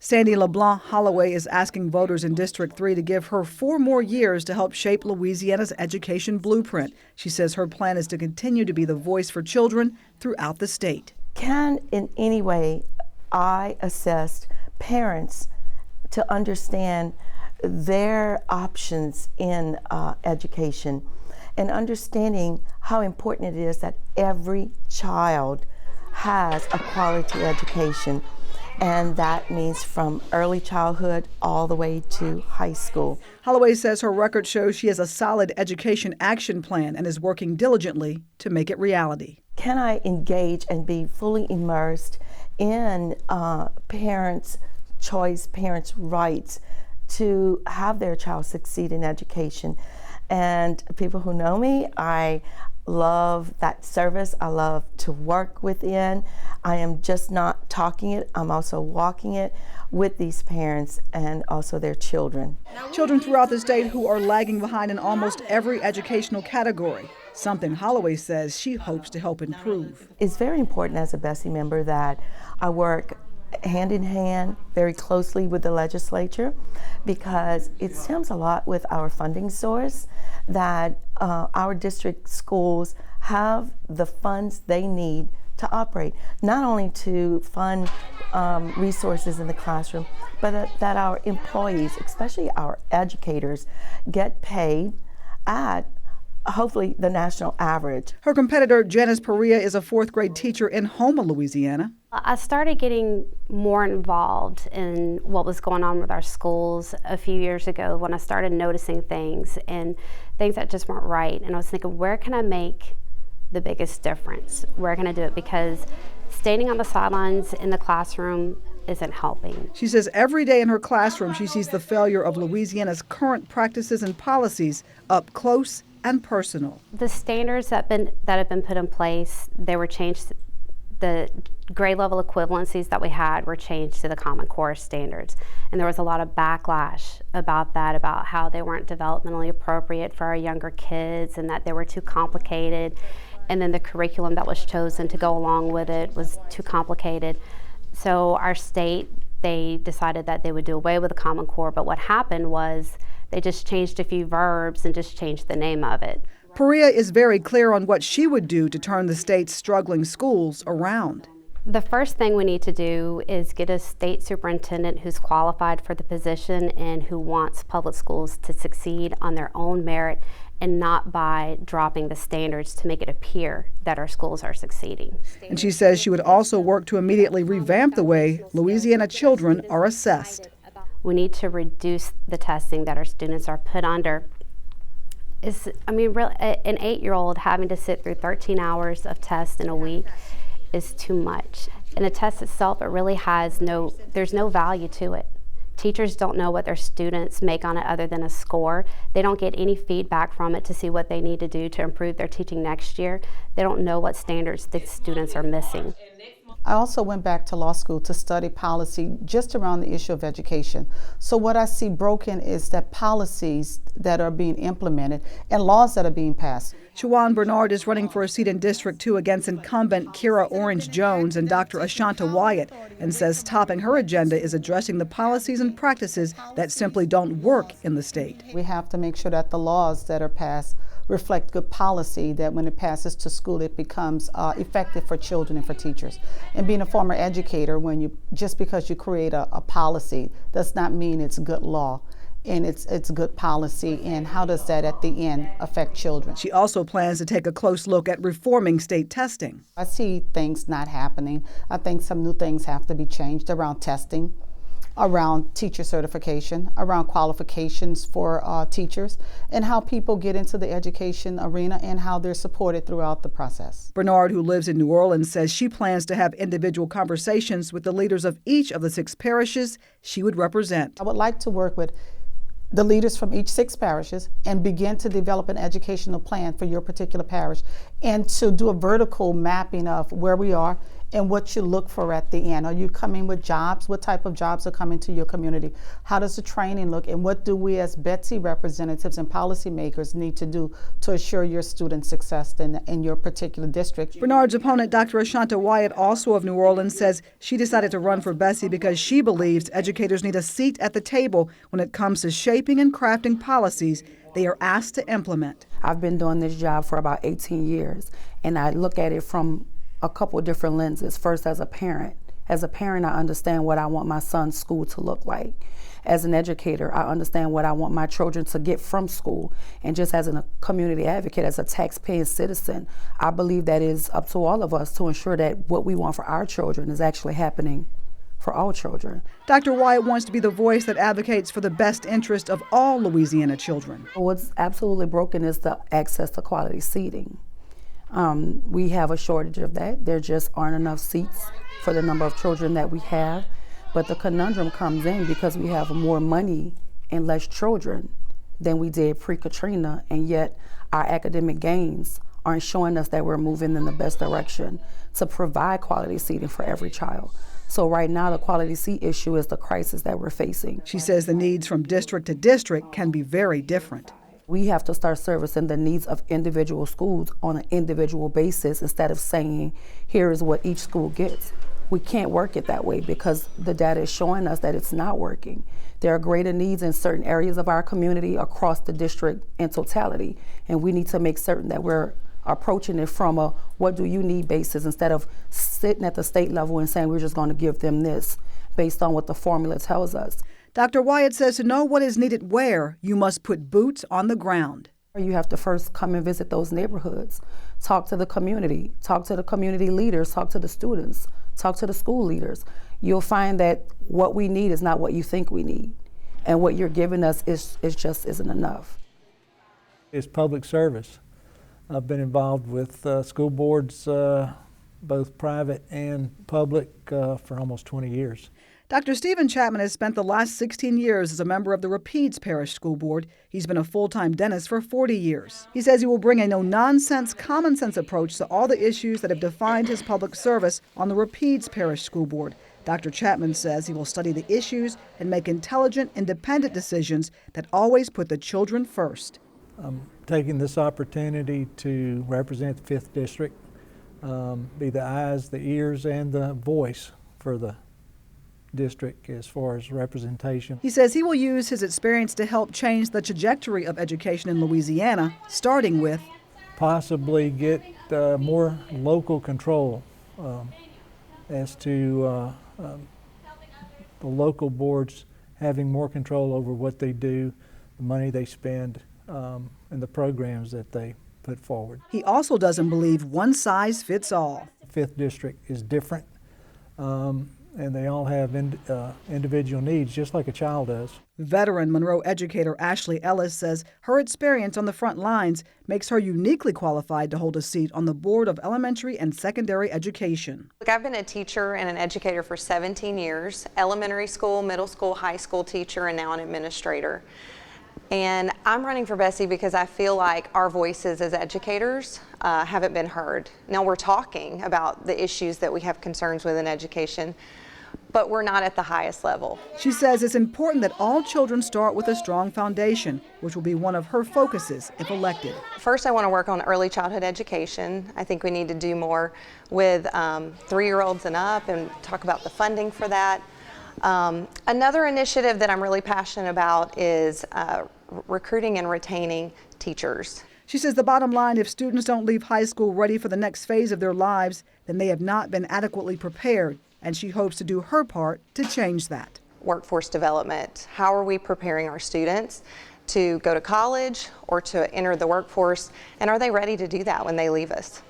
Sandi LeBlanc Holloway is asking voters in District 3 to give her 4 more years to help shape Louisiana's education blueprint. She says her plan is to continue to be the voice for children throughout the state. Can in any way I assist parents to understand their options in education and understanding how important it is that every child has a quality education, and that means from early childhood all the way to high school. Holloway says her record shows she has a solid education action plan and is working diligently to make it reality. Can I engage and be fully immersed in parents' choice, parents' rights to have their child succeed in education? And people who know me, I love that service. I love to work within. I am just not talking it, I'm also walking it with these parents and also their children. Children throughout the state who are lagging behind in almost every educational category, something Holloway says she hopes to help improve. It's very important as a BESE member that I work hand in hand very closely with the legislature, because it stems a lot with our funding source, that our district schools have the funds they need to operate, not only to fund resources in the classroom, but that our employees, especially our educators, get paid at hopefully the national average. Her competitor, Jenna Perea, is a 4th grade teacher in Houma, Louisiana. I started getting more involved in what was going on with our schools a few years ago when I started noticing things that just weren't right. And I was thinking, where can I make the biggest difference? Where can I do it? Because standing on the sidelines in the classroom isn't helping. She says every day in her classroom she sees the failure of Louisiana's current practices and policies up close and personal. The standards that have been put in place, they were changed. The grade level equivalencies that we had were changed to the Common Core standards. And there was a lot of backlash about that, about how they weren't developmentally appropriate for our younger kids and that they were too complicated. And then the curriculum that was chosen to go along with it was too complicated. So our state, they decided that they would do away with the Common Core, but what happened was they just changed a few verbs and just changed the name of it. Perea is very clear on what she would do to turn the state's struggling schools around. The first thing we need to do is get a state superintendent who's qualified for the position and who wants public schools to succeed on their own merit and not by dropping the standards to make it appear that our schools are succeeding. And she says she would also work to immediately revamp the way Louisiana children are assessed. We need to reduce the testing that our students are put under. An 8-year-old having to sit through 13 hours of tests in a week is too much. And the test itself, it really has there's no value to it. Teachers don't know what their students make on it other than a score. They don't get any feedback from it to see what they need to do to improve their teaching next year. They don't know what standards the students are missing. I also went back to law school to study policy just around the issue of education. So what I see broken is that policies that are being implemented and laws that are being passed. Shawan Bernard is running for a seat in District 2 against incumbent Kira Orange Jones and Dr. Achanta Wyatt, and says topping her agenda is addressing the policies and practices that simply don't work in the state. We have to make sure that the laws that are passed reflect good policy, that when it passes to school it becomes effective for children and for teachers. And being a former educator, just because you create a policy does not mean it's good law and it's good policy, and how does that at the end affect children. She also plans to take a close look at reforming state testing. I see things not happening. I think some new things have to be changed around testing, around teacher certification, around qualifications for teachers, and how people get into the education arena and how they're supported throughout the process. Bernard, who lives in New Orleans, says she plans to have individual conversations with the leaders of each of the 6 parishes she would represent. I would like to work with the leaders from each 6 parishes and begin to develop an educational plan for your particular parish, and to do a vertical mapping of where we are and what you look for at the end. Are you coming with jobs? What type of jobs are coming to your community? How does the training look? And what do we as BESE representatives and policymakers need to do to assure your students' success in your particular district? Bernard's opponent, Dr. Achanta Wyatt, also of New Orleans, says she decided to run for BESE because she believes educators need a seat at the table when it comes to shaping and crafting policies they are asked to implement. I've been doing this job for about 18 years, and I look at it from a couple of different lenses. First, as a parent. As a parent, I understand what I want my son's school to look like. As an educator, I understand what I want my children to get from school. And just as a community advocate, as a tax-paying citizen, I believe that it's up to all of us to ensure that what we want for our children is actually happening for all children. Dr. Wyatt wants to be the voice that advocates for the best interest of all Louisiana children. What's absolutely broken is the access to quality seating. We have a shortage of that. There just aren't enough seats for the number of children that we have. But the conundrum comes in because we have more money and less children than we did pre-Katrina, and yet our academic gains aren't showing us that we're moving in the best direction to provide quality seating for every child. So right now, the quality seat issue is the crisis that we're facing. She says the needs from district to district can be very different. We have to start servicing the needs of individual schools on an individual basis instead of saying, here is what each school gets. We can't work it that way because the data is showing us that it's not working. There are greater needs in certain areas of our community across the district in totality, and we need to make certain that we're approaching it from a what do you need basis instead of sitting at the state level and saying we're just going to give them this based on what the formula tells us. Dr. Wyatt says to know what is needed where, you must put boots on the ground. You have to first come and visit those neighborhoods, talk to the community leaders, talk to the students, talk to the school leaders. You'll find that what we need is not what you think we need, and what you're giving us is just isn't enough. It's public service. I've been involved with school boards, both private and public, for almost 20 years. Dr. Stephen Chapman has spent the last 16 years as a member of the Rapides Parish School Board. He's been a full-time dentist for 40 years. He says he will bring a no-nonsense, common-sense approach to all the issues that have defined his public service on the Rapides Parish School Board. Dr. Chapman says he will study the issues and make intelligent, independent decisions that always put the children first. I'm taking this opportunity to represent the 5th District, be the eyes, the ears, and the voice for the district as far as representation. He says he will use his experience to help change the trajectory of education in Louisiana, starting with possibly get more local control as to the local boards having more control over what they do, the money they spend, and the programs that they put forward. He also doesn't believe one size fits all. The 5th District is different. And they all have individual needs, just like a child does. Veteran Monroe educator Ashley Ellis says her experience on the front lines makes her uniquely qualified to hold a seat on the Board of Elementary and Secondary Education. Look, I've been a teacher and an educator for 17 years, elementary school, middle school, high school teacher, and now an administrator. And I'm running for BESE because I feel like our voices as educators haven't been heard. Now we're talking about the issues that we have concerns with in education, but we're not at the highest level. She says it's important that all children start with a strong foundation, which will be one of her focuses if elected. First, I want to work on early childhood education. I think we need to do more with 3-year-olds and up and talk about the funding for that. Another initiative that I'm really passionate about is recruiting and retaining teachers. She says the bottom line, if students don't leave high school ready for the next phase of their lives, then they have not been adequately prepared, and she hopes to do her part to change that. Workforce development. How are we preparing our students to go to college or to enter the workforce, and are they ready to do that when they leave us?